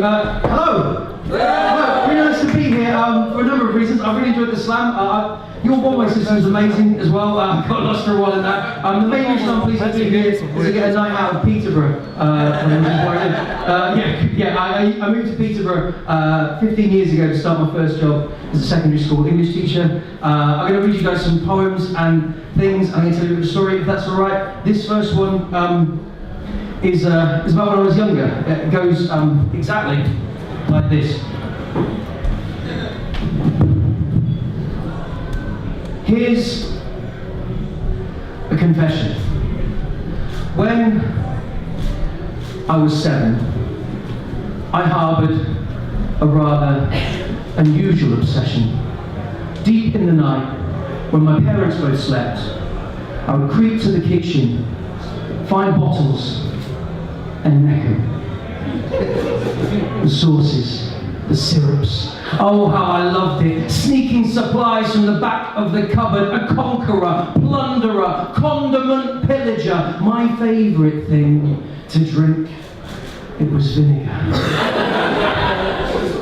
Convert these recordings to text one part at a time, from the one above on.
Hello! Hello, really nice to be here for a number of reasons. I really enjoyed the slam. Your one-way system was amazing as well. Got lost for a while in that. The main reason I'm pleased to be here is to get a night out of Peterborough. I moved to Peterborough 15 years ago to start my first job as a secondary school English teacher. I'm going to read you guys some poems and things. I'm going to tell you a story, if that's all right. This first one is about when I was younger. It goes exactly like this. Here's a confession. When I was 7, I harboured a rather unusual obsession. Deep in the night, when my parents both slept, I would creep to the kitchen, find bottles, and neck them. The sauces, the syrups. Oh, how I loved it. Sneaking supplies from the back of the cupboard. A conqueror, plunderer, condiment pillager. My favourite thing to drink, it was vinegar.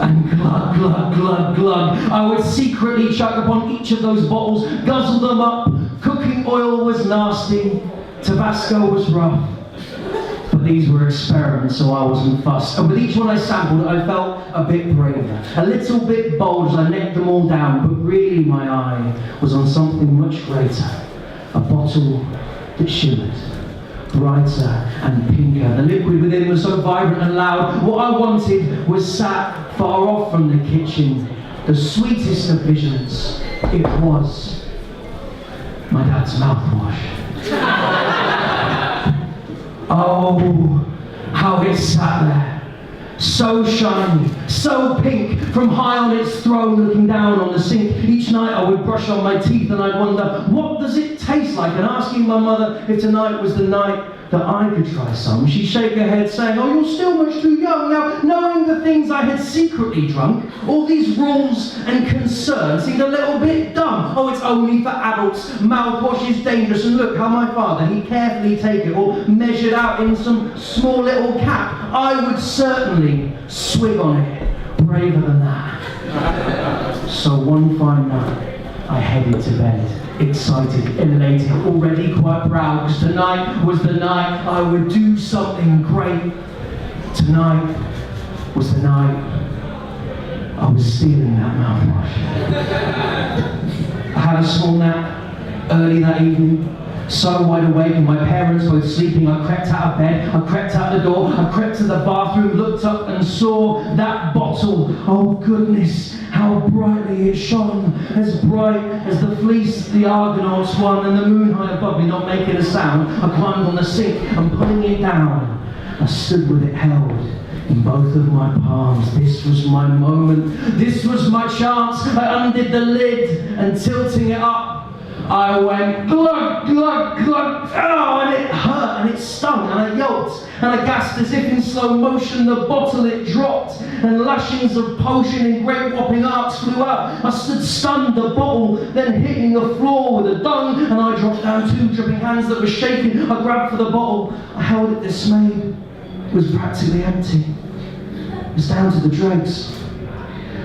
And glug, glug, glug, glug. I would secretly chug upon each of those bottles, guzzle them up. Cooking oil was nasty. Tabasco was rough. But these were experiments, so I wasn't fussed. And with each one I sampled, I felt a bit braver, a little bit bold as I necked them all down, but really my eye was on something much greater. A bottle that shimmered, brighter and pinker. The liquid within was so vibrant and loud. What I wanted was sat far off from the kitchen. The sweetest of visions, it was my dad's mouthwash. Oh, how it sat there, so shiny, so pink, from high on its throne looking down on the sink. Each night I would brush on my teeth and I'd wonder, what does it taste like? And asking my mother if tonight was the night that I could try some, she'd shake her head saying, oh, you're still much too young. Now, knowing the things I had secretly drunk, all these rules and concerns seemed a little bit dumb. Oh, it's only for adults, mouthwash is dangerous, and look how my father, he carefully take it all measured out in some small little cap. I would certainly swig on it, braver than that. So one fine night, I headed to bed. Excited, elated, already quite proud, because tonight was the night I would do something great. Tonight was the night I was stealing that mouthwash. I had a small nap early that evening, so wide awake and my parents both sleeping. I crept out of bed, I crept out the door, I crept to the bathroom, looked up and saw that bottle. Oh goodness, how brightly it shone, as bright as the fleece the Argonauts won, and the moon high above me not making a sound. I climbed on the sink and pulling it down, I stood with it held in both of my palms. This was my moment, this was my chance. I undid the lid and tilting it up, I went glug, glug, glug, oh, and it hurt and it stung and I yelped and I gasped as if in slow motion the bottle it dropped and lashings of potion in great whopping arcs flew out. I stood stunned, the bottle then hitting the floor with a dung, and I dropped down too, dripping hands that were shaking. I grabbed for the bottle, I held it dismayed. It was practically empty. It was down to the dregs.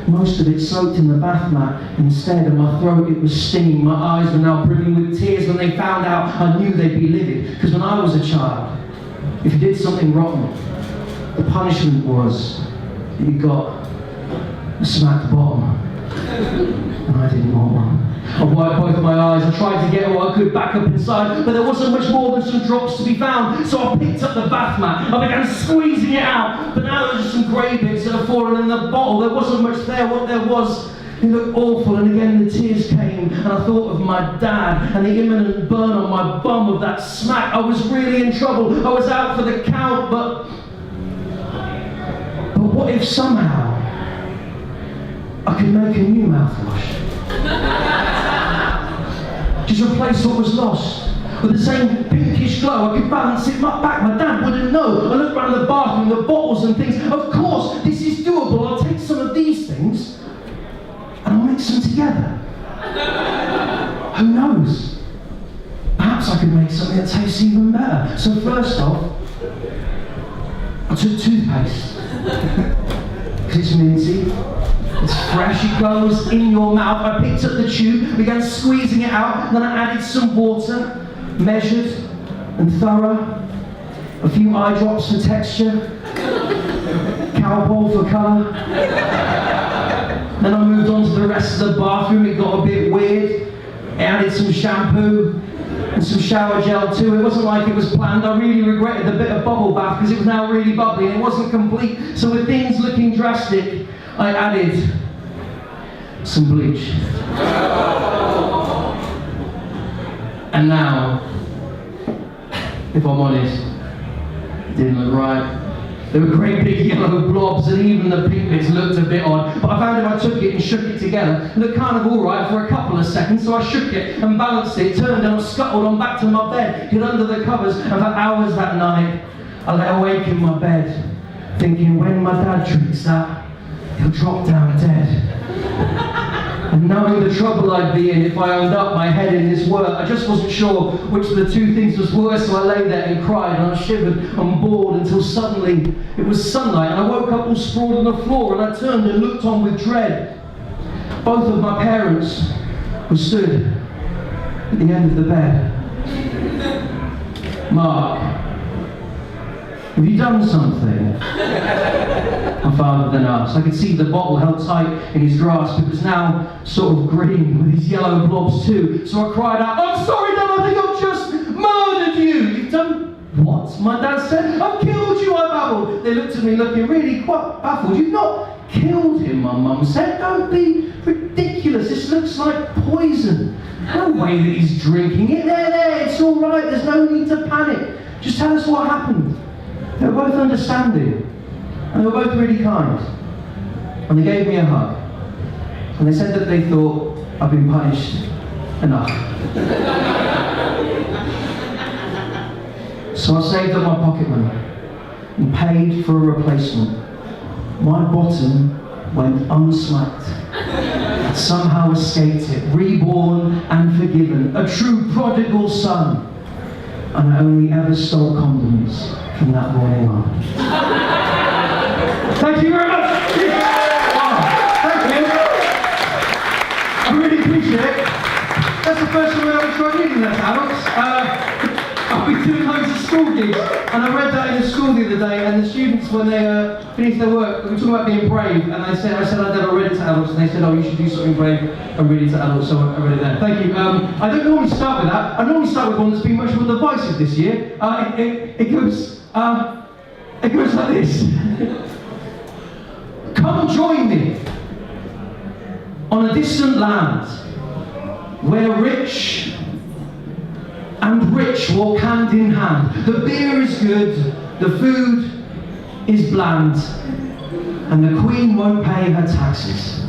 Most of it soaked in the bath mat. Instead, of my throat it was stinging. My eyes were now brimming with tears. When they found out, I knew they'd be livid. Because when I was a child, if you did something rotten, the punishment was that you got a smacked bottom. And I didn't want one. I wiped both of my eyes. I tried to get what I could back up inside, but there wasn't much more than some drops to be found. So I picked up the bath mat. I began squeezing it out, but now there was just some grey bits that had fallen in the bottle. There wasn't much there. What there was, it looked awful, and again the tears came, and I thought of my dad and the imminent burn on my bum of that smack. I was really in trouble. I was out for the count, but what if somehow I could make a new mouthwash? Just replace what was lost with the same pinkish glow. I could balance it back. My dad wouldn't know. I looked around the bathroom, the bottles and things. Of course, this is doable. I'll take some of these things and I'll mix them together. Who knows? Perhaps I could make something that tastes even better. So first off, I took toothpaste. because it's minty. It's fresh, it goes in your mouth. I picked up the tube, began squeezing it out, then I added some water, measured and thorough, a few eye drops for texture, cowpole for colour. Then I moved on to the rest of the bathroom. It got a bit weird. I added some shampoo and some shower gel too. It wasn't like it was planned. I really regretted the bit of bubble bath because it was now really bubbly and it wasn't complete. So with things looking drastic, I added some bleach. And now, if I'm honest, it didn't look right. There were great big yellow blobs and even the pink bits looked a bit odd. But I found if I took it and shook it together, it looked kind of alright for a couple of seconds. So I shook it and balanced it, turned and scuttled on back to my bed, hid under the covers, and for hours that night, I lay awake in my bed, thinking when my dad drinks that, he'll drop down dead. And knowing the trouble I'd be in if I owned up my head in this work, I just wasn't sure which of the two things was worse, so I lay there and cried and I shivered and bored until suddenly it was sunlight and I woke up all sprawled on the floor and I turned and looked on with dread. Both of my parents were stood at the end of the bed. Mark, have you done something? My father then asked. I could see the bottle held tight in his grasp. It was now sort of green with these yellow blobs too. So I cried out, I'm sorry, Dad, I think I've just murdered you. You've done what? My dad said. I've killed you, I babbled. They looked at me looking really quite baffled. You've not killed him, my mum said. Don't be ridiculous. This looks like poison. No way that he's drinking it. There, it's all right. There's no need to panic. Just tell us what happened. They were both understanding, and they were both really kind. And they gave me a hug. And they said that they thought I'd been punished enough. So I saved up my pocket money and paid for a replacement. My bottom went unslacked. I'd somehow escaped it, reborn and forgiven, a true prodigal son. And I only ever stole condoms from that morning on. Thank you very much! Wow, thank you! I really appreciate it. That's the first time I've ever tried reading that to adults. I've been doing loads of school gigs, and I read that in the school the other day, and the students, when they finished their work, we were talking about being brave, and I said I'd never read it to adults, and they said, oh, you should do something brave and read it to adults, so I read it there. Thank you. I don't normally start with that. I normally start with one that's been much more divisive this year. It goes like this. Come join me on a distant land where rich and rich walk hand in hand. The beer is good, the food is bland, and the Queen won't pay her taxes.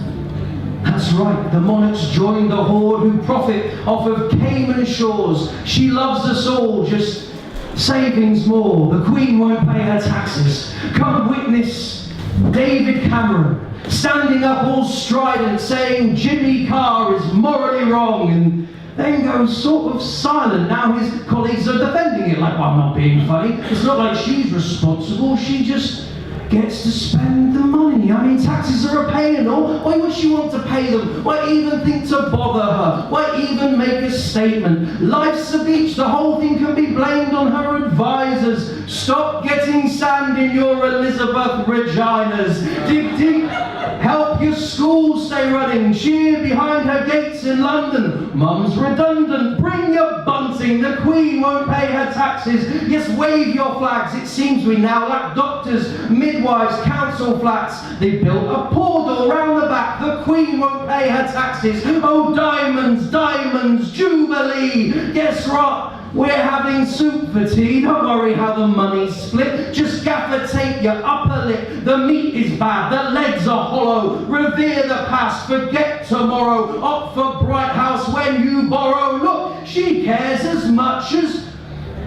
That's right, the monarchs join the horde who profit off of Cayman shores. She loves us all, just savings more. The Queen won't pay her taxes. Come witness David Cameron standing up all strident saying Jimmy Carr is morally wrong, and then goes sort of silent. Now his colleagues are defending it like, well, I'm not being funny. It's not like she's responsible, she just gets to spend the money. I mean, taxes are a pain and all. Why would she want to pay them? Why even think to bother her? Why even make a statement? Life's a beach, the whole thing can be blamed on her advisors. Stop getting sand in your Elizabeth Reginas. Dig deep, help your school stay running. Cheer behind her gates in London. Mum's redundant, bring your bunting. The Queen won't pay her taxes. Yes, wave your flags. It seems we now lack doctors, midwives, council flats. They built a poor door round the back. The Queen won't pay her taxes. Oh, diamonds, diamonds, jubilee. Guess what? We're having soup for tea. Don't worry how the money's split. Just gaffer tape your upper lip. The meat is bad, the legs are hollow. Revere the past, forget tomorrow. Opt for Bright House when you borrow. Look, she cares as much as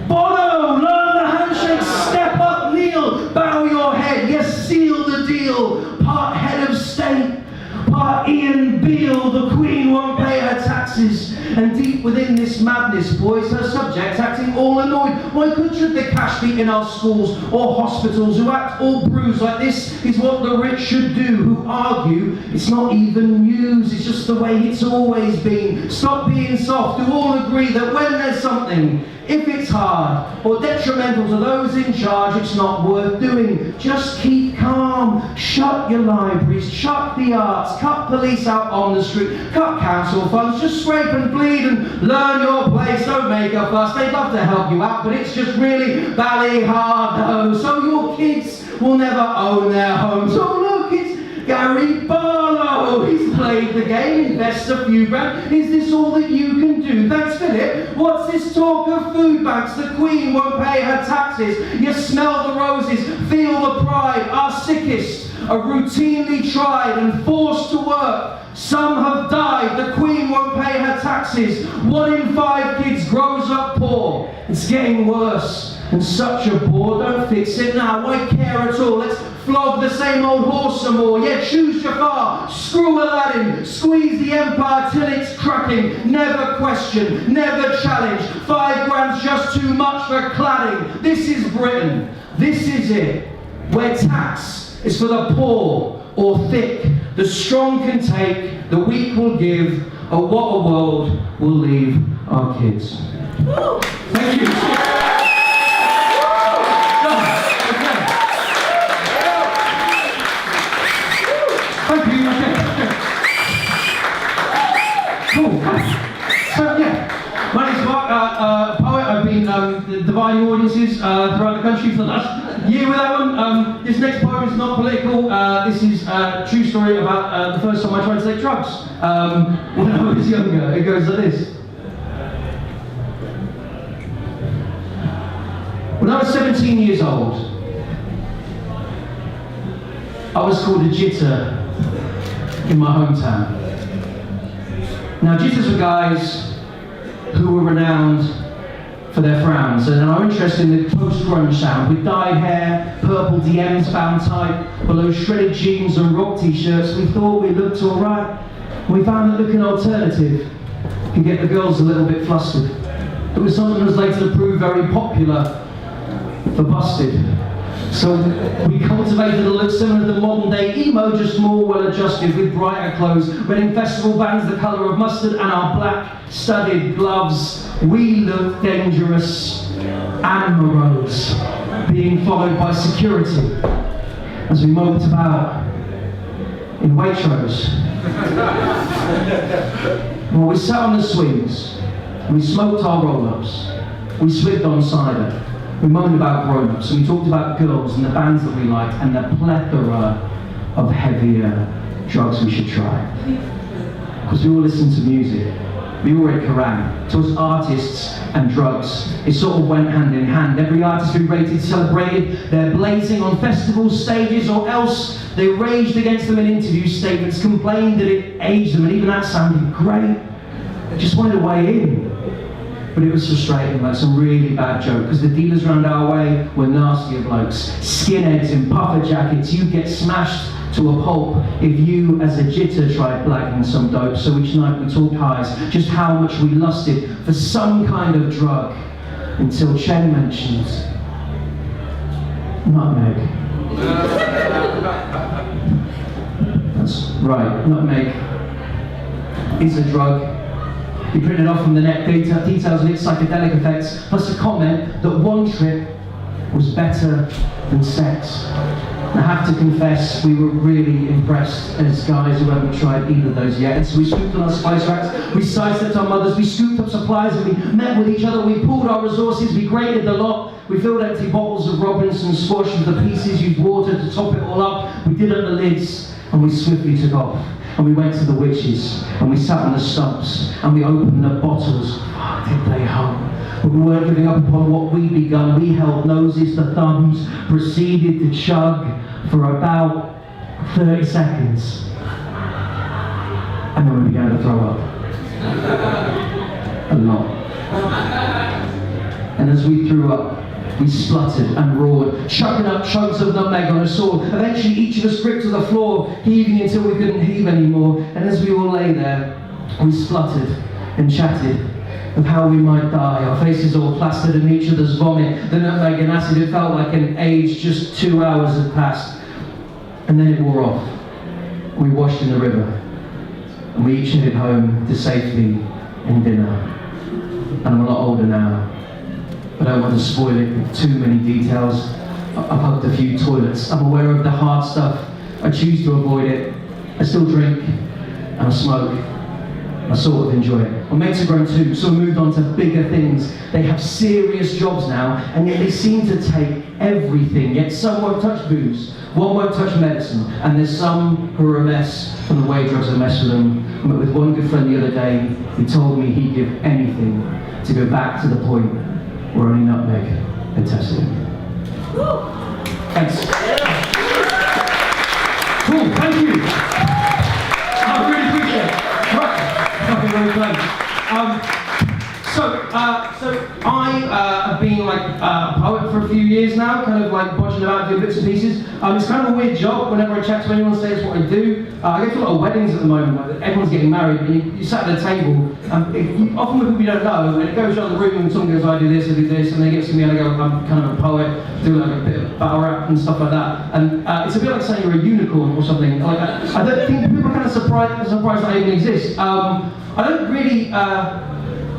Bono. Learn the handshake, step up, kneel. Bow your head, yes, seal the deal. Part head of state, part Ian Beale. The Queen won't pay her higher taxes. And deep within this madness, boys, her subjects acting all annoyed. Why should the cash be in our schools or hospitals, who act all bruised like this is what the rich should do, who argue it's not even news, it's just the way it's always been. Stop being soft, do all agree that when there's something, if it's hard or detrimental to those in charge, it's not worth doing. Just keep calm. Shut your libraries, shut the arts, cut police out on the street, cut council funds, just scrape and bleed and learn your place. Don't make a fuss. They'd love to help you out, but it's just really bally hard though. So your kids will never own their homes. Oh look, it's Gary Barlow. He's played the game, invests a few grand. Is this all that you can do? Thanks, Philip. What's this talk of food banks? The Queen won't pay her taxes. You smell the roses, feel the pride. Our sickest are routinely tried and forced to work. Some have died. The Queen won't pay her taxes. 1 in 5 kids grows up poor. It's getting worse. And such a bore. Don't fix it now. Why care at all? Let's flog the same old horse some more. Yeah, choose Jafar, screw Aladdin, squeeze the empire till it's cracking. Never question, never challenge. 5 grand's just too much for cladding. This is Britain. This is it. Where tax is for the poor or thick. The strong can take, the weak will give. Oh, what a world we'll leave our kids. Thank you. So yeah, my name's Mark, poet. I've been dividing audiences throughout the country for the last year with that one. This next poem is not political. This is a true story about the first time I tried to take drugs when I was younger. It goes like this. When I was 17 years old, I was called a jitter in my hometown. Now, jitters were guys who were renowned for their frowns and are interested in the post-grunge sound, with dyed hair, purple DMs bound tight below shredded jeans and rock t-shirts. We thought we looked alright. We found that looking alternative can get the girls a little bit flustered. It was something that was later to prove very popular for Busted. So we cultivated a look similar to modern day emo, just more well adjusted with brighter clothes. Wearing festival bands the colour of mustard and our black studded gloves, we looked dangerous and morose, being followed by security as we moped about in Waitrose. Well, we sat on the swings, we smoked our roll-ups, we slipped on cider. We moaned about grown-ups, and we talked about girls and the bands that we liked and the plethora of heavier drugs we should try. Because we all listened to music. We all read Quran. To us, artists and drugs, it sort of went hand in hand. Every artist we rated celebrated their blazing on festival stages, or else they raged against them in interview statements, complained that it aged them, and even that sounded great. They just wanted a way in. But it was frustrating, like some really bad joke, because the dealers round our way were nastier blokes. Skinheads in puffer jackets. You'd get smashed to a pulp if you, as a jitter, tried blacking some dope. So each night we talked highs, just how much we lusted for some kind of drug, until Chen mentioned nutmeg. That's right, nutmeg is a drug. He printed off from the net details of its psychedelic effects, plus a comment that one trip was better than sex. And I have to confess, we were really impressed as guys who haven't tried either of those yet. And so we scooped on our spice racks, we sidestepped our mothers, we scooped up supplies, and we met with each other, we pooled our resources, we graded the lot, we filled empty bottles of Robinson squash with the pieces, used water to top it all up, we did up the lids, and we swiftly took off. And we went to the witches, and we sat on the stumps, and we opened the bottles. Fuck, did they hum? But we weren't giving up upon what we'd begun. We held noses to thumbs, proceeded to chug for about 30 seconds. And then we began to throw up. A lot. And as we threw up, we spluttered and roared, chucking up chunks of nutmeg on a sword. Eventually each of us gripped to the floor, heaving until we couldn't heave anymore. And as we all lay there, We spluttered and chatted of how we might die, our faces all plastered in each other's vomit, the nutmeg and acid. It felt like an age, just 2 hours had passed. And then it wore off. We washed in the river, and we each headed home to safety and dinner. And I'm a lot older now, but I don't want to spoil it with too many details. I've hugged a few toilets. I'm aware of the hard stuff. I choose to avoid it. I still drink, and I smoke. I sort of enjoy it. My mates have grown too, so we moved on to bigger things. They have serious jobs now, and yet they seem to take everything. Yet some won't touch booze, one won't touch medicine, and there's some who are a mess from the way drugs are messed with them. I met with one good friend the other day. He told me he'd give anything to go back to the point where only nutmeg had tested him. Thanks. Cool, thank you. I really appreciate it. Very close. So I have been like a poet for a few years now, kind of like bodging about, doing bits and pieces. It's kind of a weird job. Whenever I chat to anyone, say it's what I do. I go to a lot of weddings at the moment. Like, everyone's getting married, and you sat at a table. Often with people you don't know, and it goes around the room, and someone goes, "I do this," and they get to me, and I go, "I'm kind of a poet, do like a bit of battle rap and stuff like that." And it's a bit like saying you're a unicorn or something. Like I don't think people are kind of surprised that I even exist. I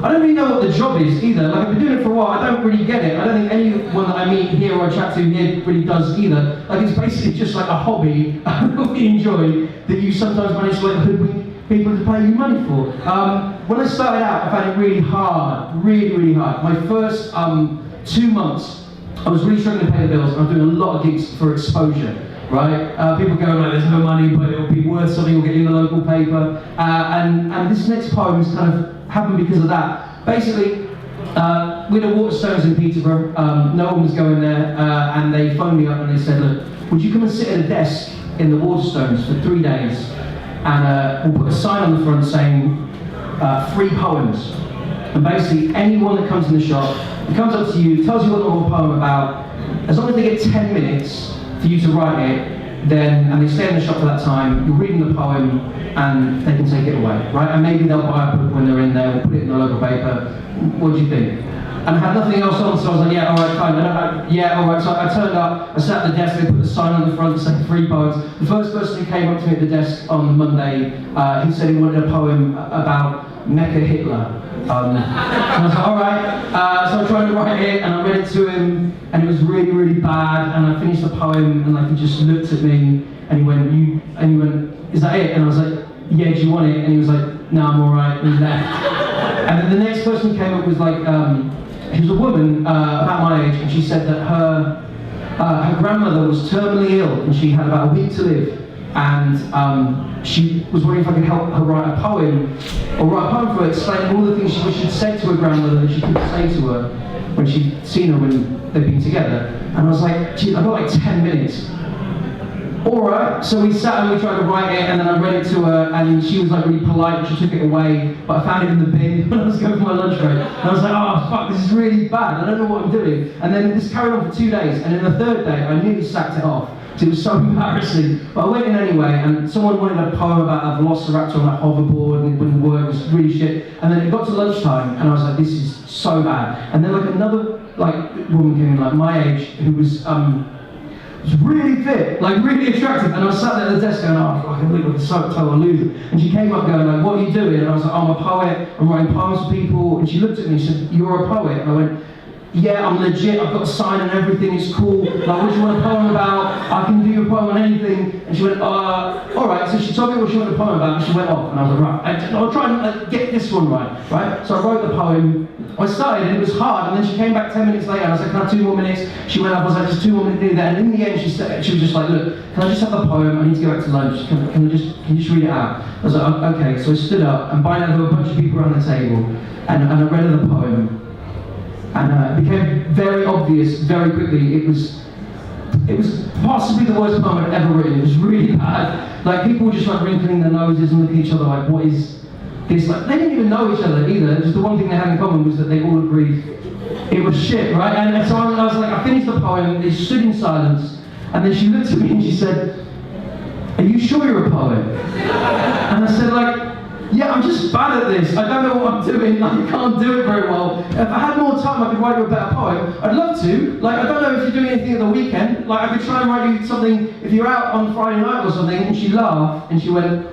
don't really know what the job is either. Like, I've been doing it for a while, I don't really get it. I don't think anyone that I meet here or I chat to here really does either. Like, it's basically just like a hobby that we enjoy, that you sometimes manage to like hoodwink people to pay you money for. When I started out, I found it really hard, really hard. My first 2 months, I was really struggling to pay the bills, and I was doing a lot of gigs for exposure. Right? People go like, there's no money, but it'll be worth something, you'll get in the local paper. And this next poem has kind of happened because of that. Basically, we had a Waterstones in Peterborough, no one was going there, and they phoned me up and they said, look, would you come and sit at a desk in the Waterstones for 3 days, and we'll put a sign on the front saying, free poems. And basically, anyone that comes in the shop, it comes up to you, tells you what the whole poem about, as long as they get 10 minutes, for you to write it, and they stay in the shop for that time, you're reading the poem, and they can take it away, right? And maybe they'll buy a book when they're in there, we'll put it in the local paper. What do you think? And I had nothing else on, so I was like, yeah, all right, fine. Yeah, all right. So I turned up, I sat at the desk, they put the sign on the front saying free poems. The first person who came up to me at the desk on Monday, he said he wanted a poem about Mecca Hitler. And I was like, all right. So I tried to write it, and I read it to him, and it was really bad. And I finished the poem, and like he just looked at me, and he went, is that it? And I was like, yeah, do you want it? And he was like, no, I'm all right. And he left. And then the next person who came up was like, she was a woman about my age, and she said that her grandmother was terminally ill, and she had about a week to live. And she was wondering if I could help her write a poem for her, explaining all the things she wished she'd said to her grandmother that she couldn't say to her when she'd seen her when they'd been together. And I was like, gee, I've got like 10 minutes. Alright, so we sat and we tried to write it, and then I read it to her, and she was like really polite, and she took it away, but I found it in the bin when I was going for my lunch break. And I was like, oh fuck, this is really bad, I don't know what I'm doing. And then this carried on for 2 days, and then the third day, I nearly sacked it off. It was so embarrassing, but I went in anyway, and someone wanted a poem about a velociraptor on a hoverboard, and it wouldn't work, it was really shit. And then it got to lunchtime, and I was like, this is so bad. And then like another woman came in, like my age, who was really fit, like really attractive, and I was sat there at the desk going, oh, I can look like a total loser. And she came up going like, what are you doing? And I was like, oh, I'm a poet, I'm writing poems for people. And she looked at me and said, you're a poet? And I went, yeah, I'm legit, I've got a sign and everything, it's cool. Like, what do you want a poem about? I can do your poem on anything. And she went, alright. So she told me what she wanted a poem about, and she went off. And I was like, right, I'll try and get this one right? So I wrote the poem. I started, and it was hard, and then she came back 10 minutes later, and I was like, can I have 2 more minutes? She went up, I was like, just 2 more minutes to do that. And in the end, she was just like, look, can I just have the poem? I need to go back to lunch. Can you just read it out? I was like, okay. So I stood up, and by now there were a bunch of people around the table, and I read her the poem. And it became very obvious very quickly. It was possibly the worst poem I'd ever written. It was really bad. Like, people were just like wrinkling their noses and looking at each other like, what is this? Like, they didn't even know each other either. Just the one thing they had in common was that they all agreed it was shit, right? And so I was like, I finished the poem, they stood in silence, and then she looked at me and she said, are you sure you're a poet? And I said, like, Yeah, I'm just bad at this. I don't know what I'm doing. I can't do it very well. If I had more time, I could write you a better poem. I'd love to. Like, I don't know if you're doing anything at the weekend. Like, I could try and write you something if you're out on Friday night or something. And she laughed and she went,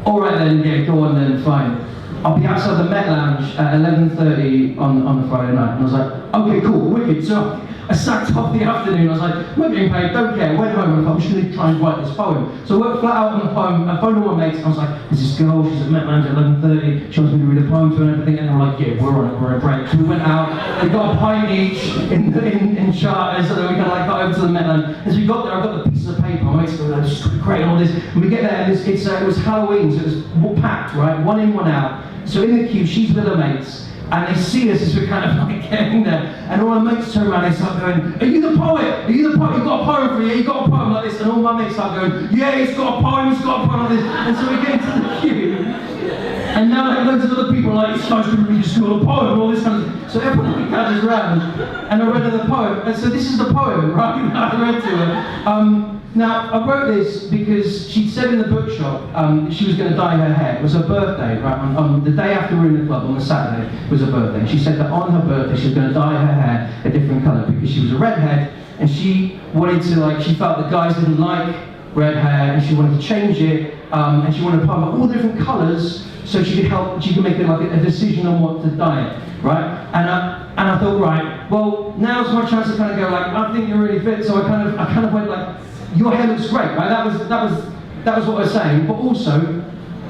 "All right then, yeah, go on then, fine. I'll be outside the Met Lounge at 11:30 on the Friday night." And I was like, "Okay, cool, wicked." So I sacked off the afternoon. I was like, "I'm not getting paid, don't care." Went home and I thought, I'm just going to try and write this poem. So I worked flat out on the poem. I phoned all my mates. I was like, "There's this girl, she's at Met Lounge at 11:30. She wants me to read a poem to her and everything." And they were like, "Yeah, we're on it, we're on a break." So we went out, we got a pint each in charters, so then we kind of like got over to the Met Lounge. As we got there, I got the pieces of paper. My mates were like, "Just great," and all this. And we get there, and it was Halloween, so it was packed, right? One in, one out. So in the queue, she's with her mates. And they see us as we're kind of like getting there. And all our mates turn around and they start going, "Are you the poet? Are you the poet? You've got a poem for you? You've got a poem like this?" And all my mates start going, "Yeah, he's got a poem, he's got a poem like this." And so we get into the queue. And now like loads of other people are like, "This guy's going to read a school poem," and all this kind of thing. So everyone gathers around. And I read her the poem. And so this is the poem, right? I read to her. Now, I wrote this because she'd said in the bookshop she was going to dye her hair. It was her birthday, right? On the day after we were in the club, on the Saturday, was her birthday. She said that on her birthday she was going to dye her hair a different colour because she was a redhead and she wanted to, like, she felt that guys didn't like red hair and she wanted to change it and she wanted to put all different colours so she could make a decision on what to dye it, right? And I thought, right, well, now's my chance to kind of go like, "I think you're really fit," so I kind of went like, "Your hair looks great," right? That was what I was saying. But also,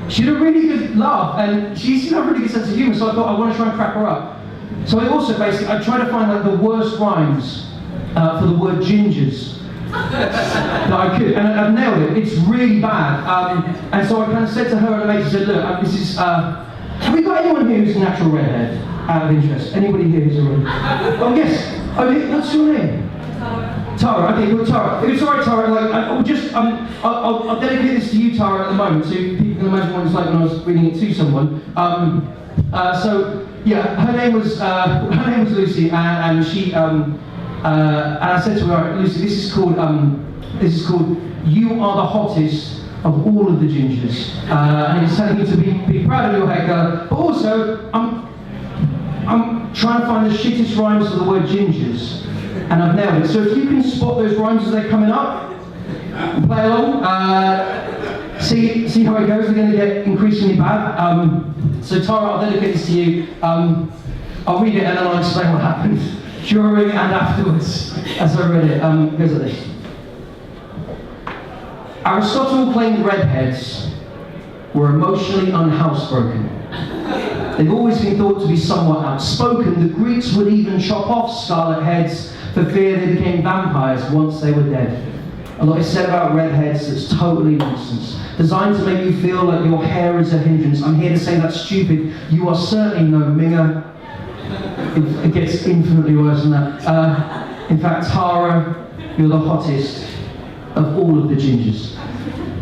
she had a really good laugh, and she's a really good sense of humour. So I thought I want to try and crack her up. So I also basically I tried to find like the worst rhymes for the word gingers that I could, and I've nailed it. It's really bad. And so I kind of said to her and the mate, I said, "Look, this is. Have we got anyone here who's a natural redhead? Out of interest, anybody here who's a redhead?" "Oh yes. Oh, what's your name?" Tara, okay, good, Tara. If it's alright, Tara, like, I'll dedicate this to you, Tara, at the moment, so people can imagine what it's like when I was reading it to someone. So, yeah, her name was Lucy, and she, and I said to her, "All right, Lucy, this is called, You Are the Hottest of All of the Gingers." And it's telling you to be proud of your hair, girl, but also, I'm trying to find the shittest rhymes for the word gingers. And I've nailed it. So if you can spot those rhymes as they're coming up, play along. See how it goes. They're going to get increasingly bad. So Tara, I'll dedicate this to you. I'll read it and then I'll explain what happened during and afterwards as I read it. It goes like this. Aristotle claimed redheads were emotionally unhousebroken. They've always been thought to be somewhat outspoken. The Greeks would even chop off scarlet heads for fear they became vampires once they were dead. A lot is said about redheads that's totally nonsense. Designed to make you feel like your hair is a hindrance. I'm here to say that's stupid. You are certainly no minger. It gets infinitely worse than that. In fact, Tara, you're the hottest of all of the gingers.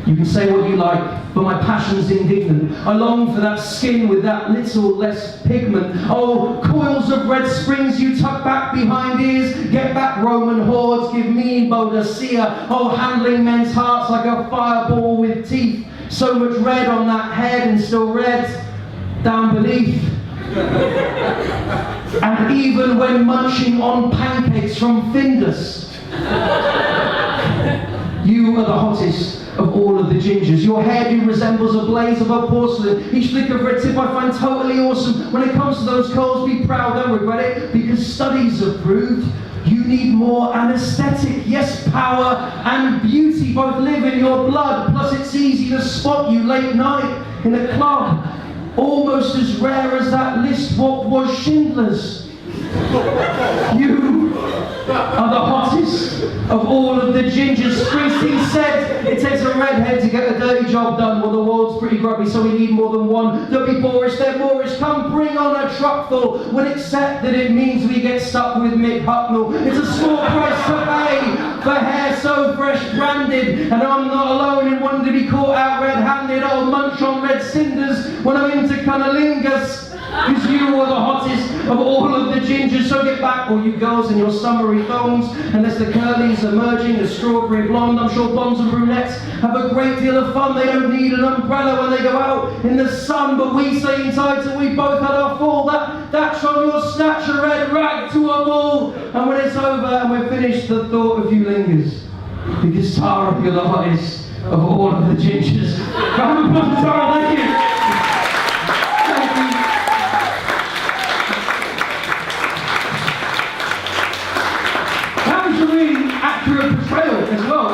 You can say what you like, but my passion's indignant. I long for that skin with that little less pigment. Oh, coils of red springs you tuck back behind ears. Get back, Roman hordes, give me Boadicea. Oh, handling men's hearts like a fireball with teeth. So much red on that head and still red down beneath. And even when munching on pancakes from Findus, you are the hottest of all of the gingers. Your hairdo resembles a blaze of a porcelain. Each flick of red tip I find totally awesome. When it comes to those curls, be proud, don't regret it, because studies have proved you need more anesthetic, yes, power and beauty both live in your blood. Plus it's easy to spot you late night in a club, almost as rare as that list what was Schindler's. You are the hottest of all of the gingers. Springsteen said it takes a redhead to get a dirty job done. Well, the world's pretty grubby, so we need more than one. Don't be boorish, they're boorish. Come bring on a truckful. We'll accept that it means we get stuck with Mick Hucknall. It's a small price to pay for hair so fresh branded. And I'm not alone in wanting to be caught out red-handed. I'll munch on red cinders when I'm into cunnilingus. Because you are the hottest of all of the gingers. So get back, all you girls in your summery thongs, unless the curlies are merging, the strawberry blonde. I'm sure blondes and brunettes have a great deal of fun. They don't need an umbrella when they go out in the sun, but we stay inside till we both had our fall. That's on your snatch a red rag to a ball. And when it's over and we're finished, the thought of you lingers. Because Tara, you're the hottest of all of the gingers. Round of applause, Tara, thank you. Thank you. That was a really accurate portrayal as well.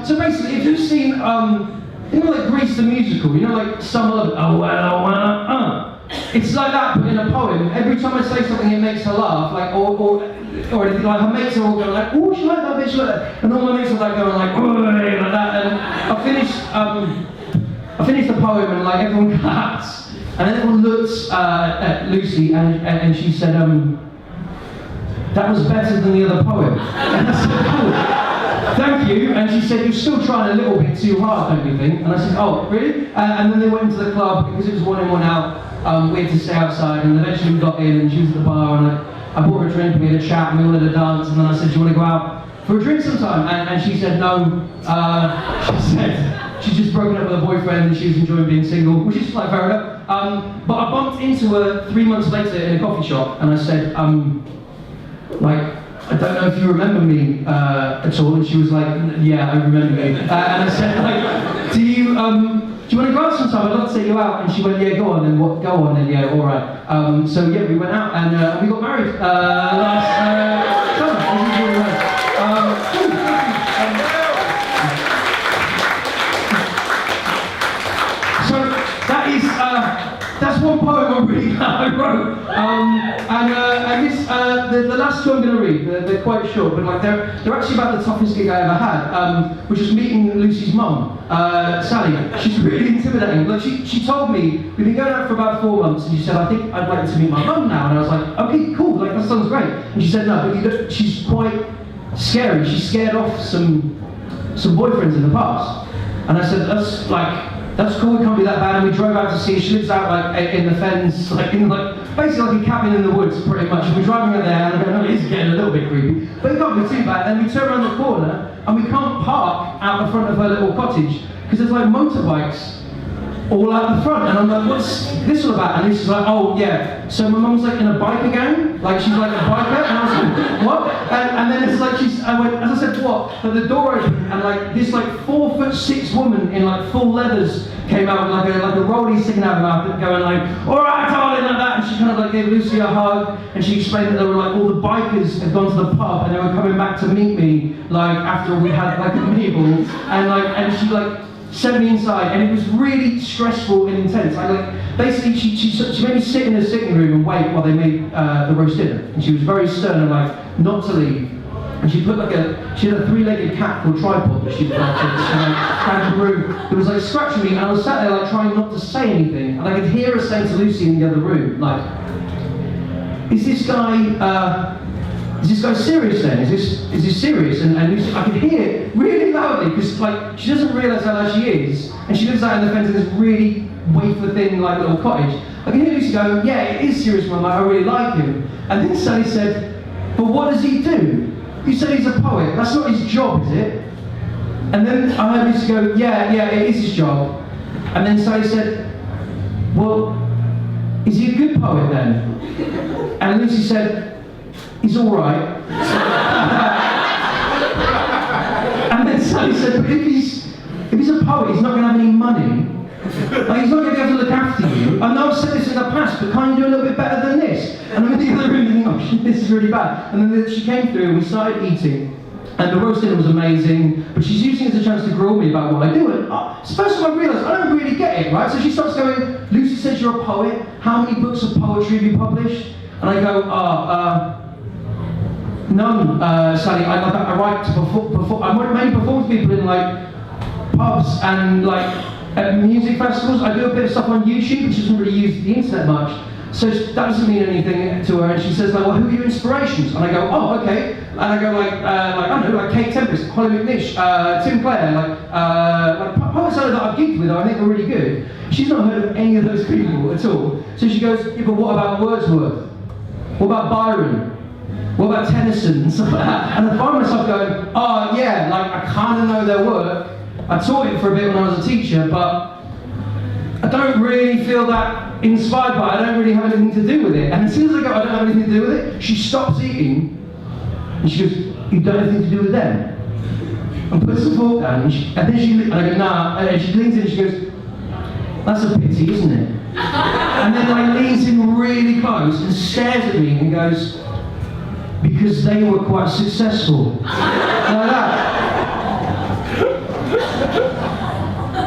So basically, if you've seen, you know, like Grist the musical, you know, like it's like that, but in a poem. Every time I say something, it makes her laugh, like, or anything. Like her mates are all going like, "Oh, she like that bitch, like that," and all my mates are like going like, "Oi," like that. And I finished the poem, and like everyone claps, and everyone looks at Lucy, and she said, "That was better than the other poem." And I said, "Oh, thank you." And she said, "You're still trying a little bit too hard, don't you think?" And I said, "Oh, really?" And then they went into the club because it was 1 in, 1 out. We had to stay outside, and eventually we got in, and she was at the bar, and I bought her a drink, and we had a chat, and we all had a dance, and then I said, "Do you want to go out for a drink sometime?" And she said no. She said she's just broken up with her boyfriend, and she was enjoying being single, which is like fair enough. But I bumped into her 3 months later in a coffee shop, and I said, like, "I don't know if you remember me at all," and she was like, "Yeah, I remember you." And I said, like, "Do you want to go out sometime? I'd love to take you out." And she went, "Yeah, go on then, go on then, yeah, all right." So yeah, we went out and we got married last summer. This is really nice. So that is that's one poem I'm really glad I wrote. And this the last two I'm going to read. They're quite short, but like they're actually about the toughest gig I ever had, which was meeting Lucy's mum, Sally. She's really intimidating. Like she told me we've been going out for about 4 months, and she said, "I think I'd like to meet my mum now." And I was like, "Okay, cool. Like that sounds great." And she said, "No, but she's quite scary. She's scared off some boyfriends in the past." And I said, "That's cool, it can't be that bad." And we drove out to see her. She lives out like in the fens, like in basically like a cabin in the woods, pretty much. And we're driving her there, and I'm going, "Oh, it's getting a little bit creepy," but it can't be too bad. And we turn around the corner, and we can't park out the front of her little cottage because there's like motorbikes all out the front. And I'm like, "What's this all about?" And she's like, "Oh yeah, so my mum's like in a biker gang, like she's like a biker." And I was like, "What?" And then it's like I went, as I said, "What?" But the door opened, and like this like 4'6" woman in like full leathers came out with like a rollie sticking out of her mouth, going like, "All right, darling," like that. And she kind of like gave Lucy a hug, and she explained that there were like all the bikers had gone to the pub, and they were coming back to meet me like after we had like a meal, and she like sent me inside, and it was really stressful and intense. I like basically she made me sit in her sitting room and wait while they made the roast dinner, and she was very stern and like not to leave. And she put she had a 3-legged cat called Tripod that she put out around the room. It was like scratching me, and I was sat there like trying not to say anything, and I could hear her saying to Lucy in the other room, like, is this guy serious then? Is this serious?" And Lucy, I could hear it really loudly, because like she doesn't realise how loud she is, and she lives out in the fence in this really wafer thin like little cottage. I can hear Lucy go, "Yeah, it is serious, Mum, I really like him." And then Sally said, "But what does he do? You said he's a poet. That's not his job, is it?" And then I heard Lucy go, yeah, it is his job." And then Sally said, "Well, is he a good poet then?" And Lucy said, "He's all right." And then Sally said, "But if he's a poet, he's not going to have any money. Like, he's not going to be able to look after you. I know I've said this in the past, but can't you do a little bit better than this?" And I'm in the other room thinking, "Oh shit, this is really bad." And then she came through, and we started eating. And the roast dinner was amazing, but she's using it as a chance to grill me about what I do. And it's the first time I realised I don't really get it, right? So she starts going, "Lucy says you're a poet. How many books of poetry have you published?" And I go, "None, Sally. I write to perform. I mainly perform to people in like pubs and like at music festivals. I do a bit of stuff on YouTube, which doesn't really use the internet much. So that doesn't mean anything to her." And she says like, "Well, who are your inspirations?" And I go, "Oh, okay." And I go like I don't know, like Kate Tempest, Holly McNish, Tim Clare, like poets that I've gigged with, I think are really good. She's not heard of any of those people at all. So she goes, yeah, but what about Wordsworth? What about Byron? What about Tennyson and stuff like that? And I find myself going, oh yeah, like I kind of know their work. I taught it for a bit when I was a teacher, but I don't really feel that inspired by it. I don't really have anything to do with it. And as soon as I go, I don't have anything to do with it, she stops eating and she goes, you don't have anything to do with them? And puts the fork down and I go, nah, and she leans in and she goes, that's a pity, isn't it? And then like leans in really close and stares at me and goes, because they were quite successful. Like that.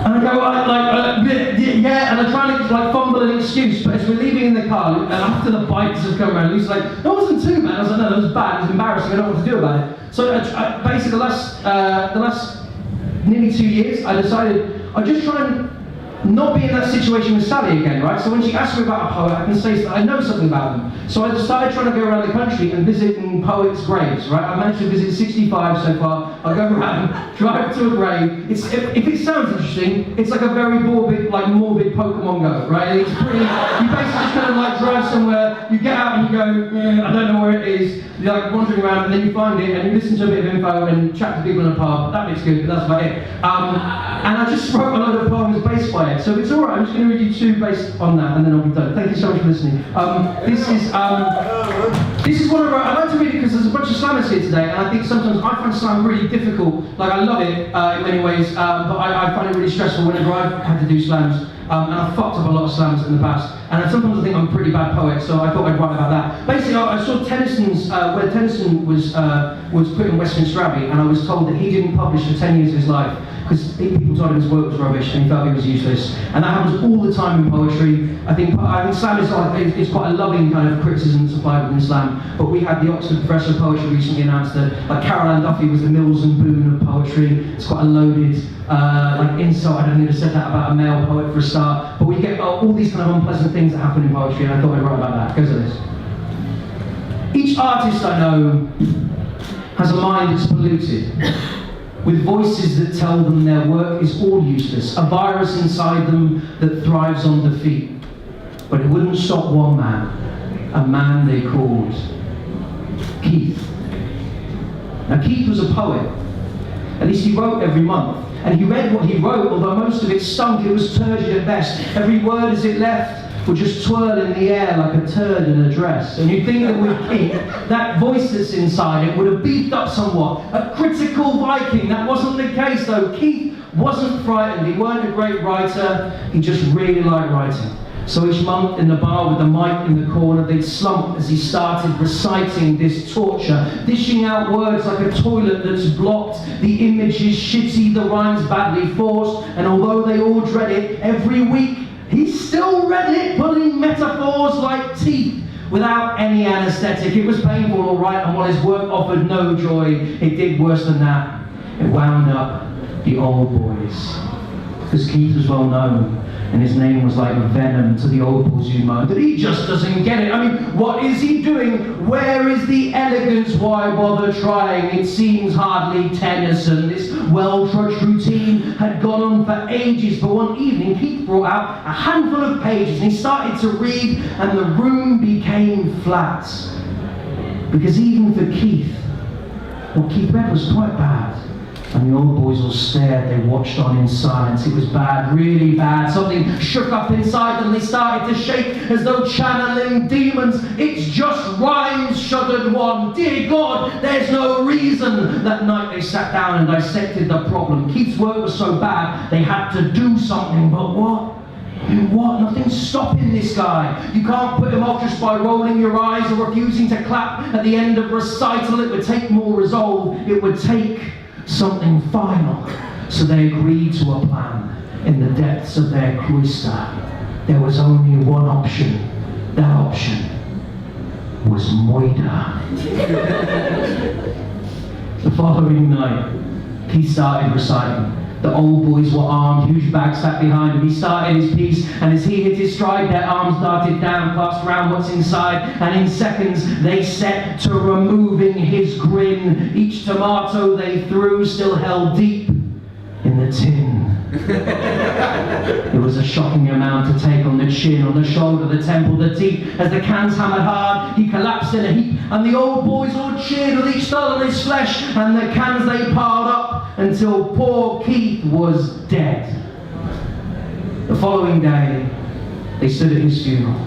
And I go, yeah, and I try to like fumble an excuse, but as we're leaving in the car, and after the bikers have come around, Lucy's like, that wasn't too bad. I was like, no, that was bad, it was embarrassing, I don't know what to do about it. So basically the last nearly 2 years, I decided I'd just try and not be in that situation with Sally again, right? So when she asks me about a poet, I can say I know something about them. So I started trying to go around the country and visiting poets' graves, right? I managed to visit 65 so far. I'll go around, drive to a grave. If it sounds interesting, it's like a very morbid Pokemon Go, right? It's pretty, you basically just kind of like drive somewhere, you get out and you go, I don't know where it is. You're like wandering around and then you find it and you listen to a bit of info and chat to people in a pub. That bit's good, but that's about it. And I just wrote a load of poems based by it. So if it's all right, I'm just going to read you 2 based on that, and then I'll be done. Thank you so much for listening. This is what I wrote. I like to read it because there's a bunch of slammers here today, and I think sometimes I find slam really difficult. Like I love it in many ways, but I find it really stressful whenever I've had to do slams. And I've fucked up a lot of slams in the past. And sometimes I think I'm a pretty bad poet, so I thought I'd write about that. Basically, I saw Tennyson's, where Tennyson was put in Westminster Abbey, and I was told that he didn't publish for 10 years of his life, because people told him his work was rubbish, and he felt he was useless. And that happens all the time in poetry. I think slam is quite a loving kind of criticism that's applied within slam. But we had the Oxford Professor of Poetry recently announced that like Carol Ann Duffy was the Mills and Boon of poetry. It's quite a loaded insult. I don't think I said that about a male poet for a start. But we get all these kind of unpleasant things that happen in poetry, and I thought I'd write about that. It goes like this. Each artist I know has a mind that's polluted, with voices that tell them their work is all useless, a virus inside them that thrives on defeat. But it wouldn't stop one man, a man they called Keith. Now Keith was a poet. At least he wrote every month. And he read what he wrote, although most of it stunk, it was turgid at best. Every word as it left would just twirl in the air like a turd in a dress. And you'd think that with Keith, that voice that's inside it would have beefed up somewhat. A critical Viking. That wasn't the case though. Keith wasn't frightened. He weren't a great writer. He just really liked writing. So each month in the bar with the mic in the corner, they'd slump as he started reciting this torture, dishing out words like a toilet that's blocked. The image is shitty, the rhyme's badly forced, and although they all dread it, every week he still read it, pulling metaphors like teeth without any anaesthetic. It was painful, all right, and while his work offered no joy, it did worse than that. It wound up the old boys. Because Keith was well known, and his name was like venom to the old boys who moaned that he just doesn't get it. I mean, what is he doing? Where is the elegance? Why bother trying? It seems hardly Tennyson. This well-trudged routine had gone on for ages, but one evening Keith brought out a handful of pages and he started to read, and the room became flat. Because even for Keith, what Keith read was quite bad. And the old boys all stared, they watched on in silence. It was bad, really bad. Something shook up inside them. They started to shake as though channeling demons. It's just rhymes, shuddered one. Dear God, there's no reason. That night they sat down and dissected the problem. Keith's work was so bad, they had to do something. But what? What? Nothing's stopping this guy. You can't put him off just by rolling your eyes or refusing to clap at the end of recital. It would take more resolve. It would take something final. So they agreed to a plan in the depths of their cloister. There was only one option. That option was moida. The following night, he started reciting. The old boys were armed, huge bags sat behind him. He started his piece, and as he hit his stride, their arms darted down, clasped round what's inside, and in seconds they set to removing his grin. Each tomato they threw still held deep in the tin. It was a shocking amount to take on the chin, on the shoulder, the temple, the teeth. As the cans hammered hard, he collapsed in a heap, and the old boys all cheered with each thud on his flesh, and the cans they piled up until poor Keith was dead. The following day, they stood at his funeral.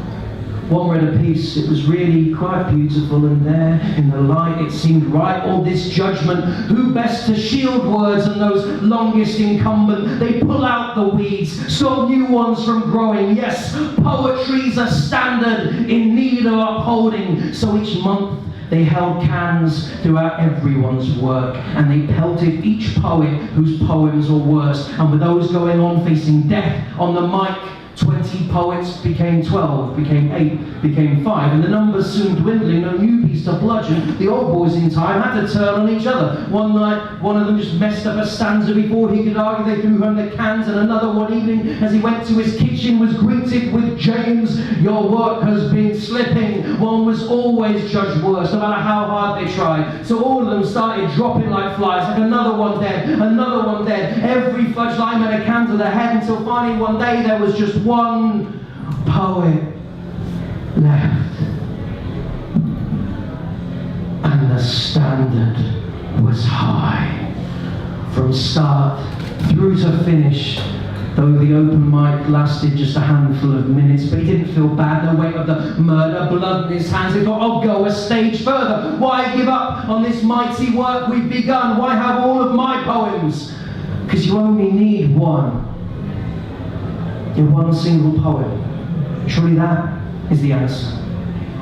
One read a piece, it was really quite beautiful, and there in the light it seemed right, all this judgment, who best to shield words and those longest incumbent? They pull out the weeds, stop new ones from growing. Yes, poetry's a standard in need of upholding. So each month they held cans throughout everyone's work, and they pelted each poet whose poems were worse. And with those going on facing death on the mic, 20 poets became 12, became 8, became 5, and the numbers soon dwindling, no new piece to bludgeon. The old boys in time had to turn on each other. One night, one of them just messed up a stanza before he could argue. They threw home the cans, and another one evening, as he went to his kitchen, was greeted with James, your work has been slipping. One was always judged worse, no matter how hard they tried. So all of them started dropping like flies, like another one dead, another one dead. Every fudge line had a can to the head, until finally one day there was just one poet left, and the standard was high from start through to finish. Though the open mic lasted just a handful of minutes, but he didn't feel bad. The weight of the murder, blood in his hands. He thought, I'll go a stage further. Why give up on this mighty work we've begun? Why have all of my poems? Because you only need one. In one single poem. Surely that is the answer.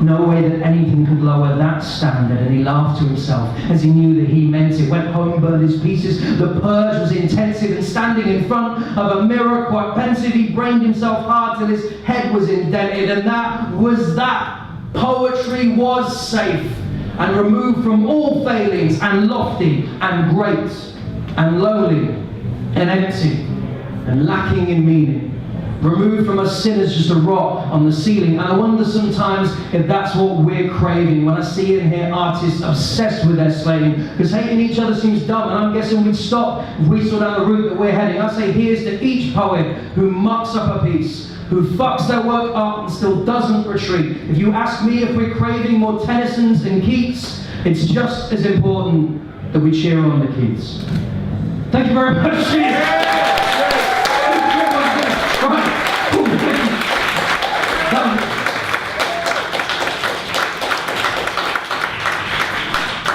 No way that anything could lower that standard, and he laughed to himself as he knew that he meant it. Went home, burned his pieces. The purge was intensive, and standing in front of a mirror, quite pensive, he brained himself hard till his head was indented, and that was that. Poetry was safe and removed from all failings, and lofty and great and lowly and empty and lacking in meaning. Removed from us sinners, just a rot on the ceiling. And I wonder sometimes if that's what we're craving when I see and hear artists obsessed with their slaying. Because hating each other seems dumb, and I'm guessing we'd stop if we saw down the route that we're heading. I say here's to each poet who mucks up a piece, who fucks their work up and still doesn't retreat. If you ask me if we're craving more Tennysons and Keats, it's just as important that we cheer on the Keats. Thank you very much. Cheers.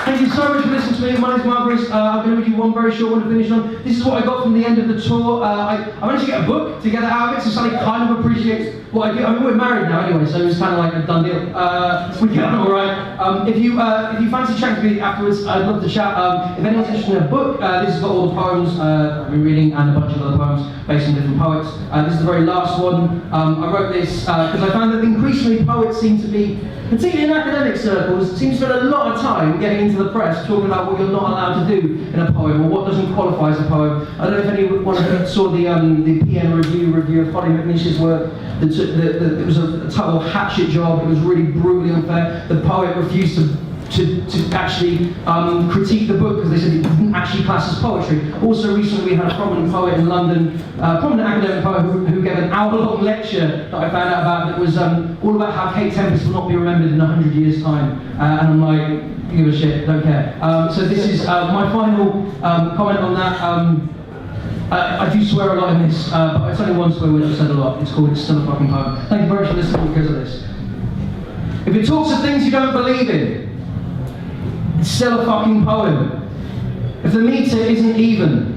Thank you so much for listening to me. My name's Grist. I'm going to read you one very short one to finish on. This is what I got from the end of the tour. I managed to get a book together out of it, so Sally kind of appreciates what I do. I mean, we're married now anyway, so it's kind of like a done deal. We get on all right. If you fancy chatting to me afterwards, I'd love to chat. If anyone's interested in a book, this has got all the poems I've been reading and a bunch of other poems based on different poets. This is the very last one. I wrote this because I found that increasingly poets seem to be, particularly in academic circles, seem to spend a lot of time getting into the press talking about what you're not allowed to do in a poem or what doesn't qualify as a poem. I don't know if anyone of you saw the PM review of Holly McNish's work. It was a total hatchet job. It was really brutally unfair. The poet refused to actually critique the book because they said it didn't actually class as poetry. Also recently we had a prominent poet in London, prominent academic poet who gave an hour-long lecture that I found out about that was all about how Kate Tempest will not be remembered in 100 years' time. And I'm like, give a shit, don't care. So this is my final comment on that. I do swear a lot in this, but it's only one swear word I've said a lot. It's called It's Still a Fucking Poem. Thank you very much for listening because of this. If it talks of things you don't believe in, it's still a fucking poem. If the meter isn't even,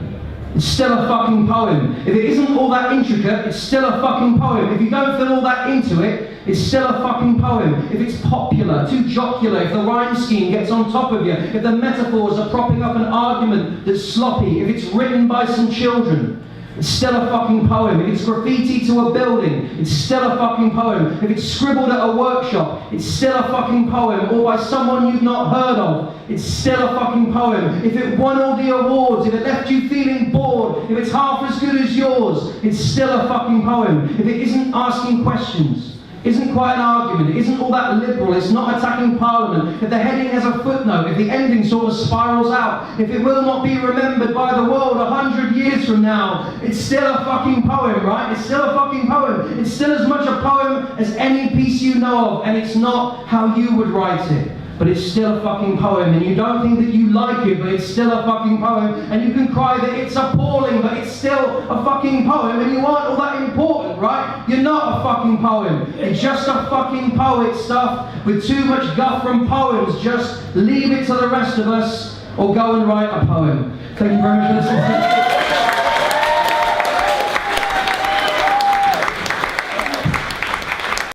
it's still a fucking poem. If it isn't all that intricate, it's still a fucking poem. If you don't fit all that into it, it's still a fucking poem. If it's popular, too jocular, if the rhyme scheme gets on top of you, if the metaphors are propping up an argument that's sloppy, if it's written by some children, it's still a fucking poem. If it's graffiti to a building, it's still a fucking poem. If it's scribbled at a workshop, it's still a fucking poem. Or by someone you've not heard of, it's still a fucking poem. If it won all the awards, if it left you feeling bored, if it's half as good as yours, it's still a fucking poem. If it isn't asking questions, isn't quite an argument, it isn't all that liberal, it's not attacking Parliament, if the heading has a footnote, if the ending sort of spirals out, if it will not be remembered by the world 100 years from now, it's still a fucking poem, right? It's still a fucking poem. It's still as much a poem as any piece you know of, and it's not how you would write it. But it's still a fucking poem, and you don't think that you like it, but it's still a fucking poem, and you can cry that it's appalling, but it's still a fucking poem, and you aren't all that important, right? You're not a fucking poem. You're just a fucking poet stuff with too much guff from poems. Just leave it to the rest of us, or go and write a poem. Thank you very much for listening.